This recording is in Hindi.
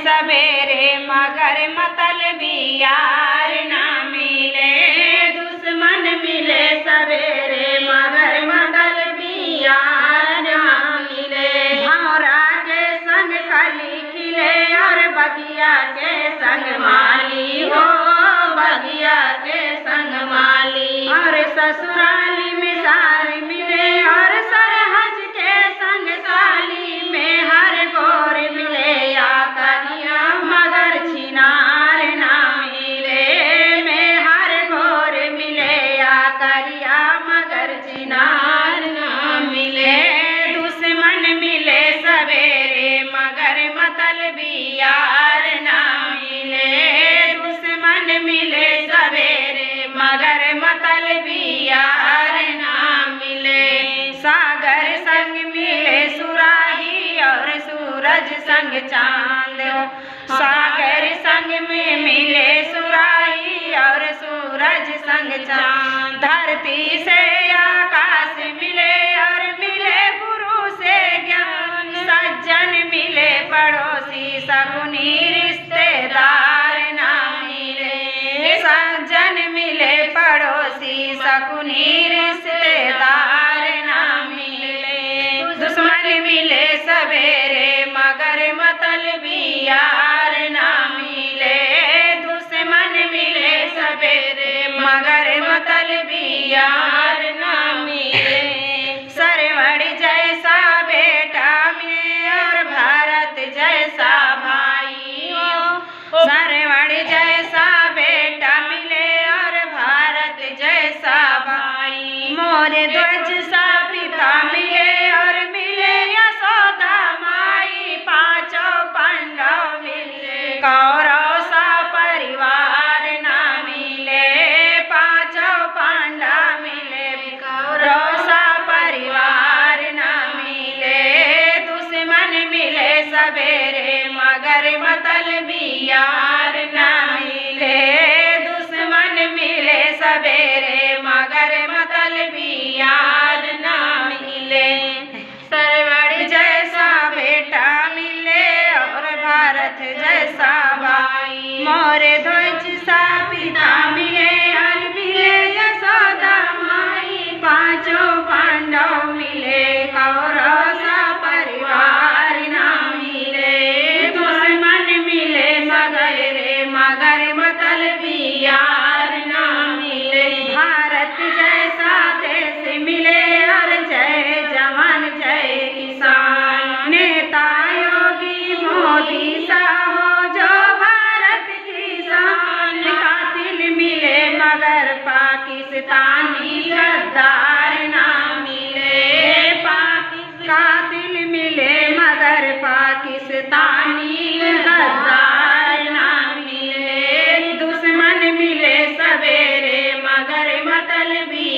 सवेरे मगर मतलबी यार ना मिले। दुश्मन मिले सवेरे मगर मतलबी यार ना मिले। भौरा के संग कली खिले और बगिया के संग माली हो, बगिया के संग माली। और ससुराली में सारी मिले और सरहज के संग साली में हर गोर मिले या करिया मगर छिनार ना मिले। में हर गोर मिले या करिया मगर छिनार ना मिले। दुश्मन मिले सवेरे मगर मतलबी यार ना मिले। दुश्मन मिले सवेरे मगर मतलबी यार ना मिले। सागर संग मिले सुराही और सूरज संग चांद हो। सागर संग में मिले सुराही और सूरज संग चांद। धरती से आकाश मिले और मिले गुरु से ज्ञान। सज्जन मिले पड़ोसी सगुनी रिश्तेदार ना मिले। सज्जन मिले पड़ोसी सगुनी रिश्तेदार ना मिले। दुश्मन मिले सवेरे मगर मतलबी यार ना मिले। दुश्मन मिले सवेरे मगर मतलबी यार ना मिले। सरवण जैसा बेटा मिले और भारत जैसा भाई हो। सरवण जैसा बेटा मिले और भारत जैसा भाई। मोर ध्वज सा पिता मिले और मिले यशोदा माई। पांचों पांडव मिले कौरव सा परिवार ना मिले। पांचों पांडव मिले कौरव सा परिवार ना मिले। दुश्मन मिले सवेरे मगर मतलबी यार ना मिले। दुश्मन मिले सवेरे मगर मतलबी यार ना मिले। सरवण जैसा बेटा मिले और भारत जैसा भाई। मोर ध्वज सा पिता मिले और मिले यशोदा माई। पांचों पांडव मिले कौरव सा परिवार ना मिले। दुश्मन मिले मगर मतलबी यार ना मिले। भारत जैसा देश मिले और जय जवान जय किसान। नेता योगी मोदी सा हो जो भारत की शान। कातिल मिले मगर पाकिस्तानी गद्दार ना मिले। कातिल मिले मगर पाकिस्तानी गद्दार ना मिले। दुश्मन मिले सवेरे मगर मतलबी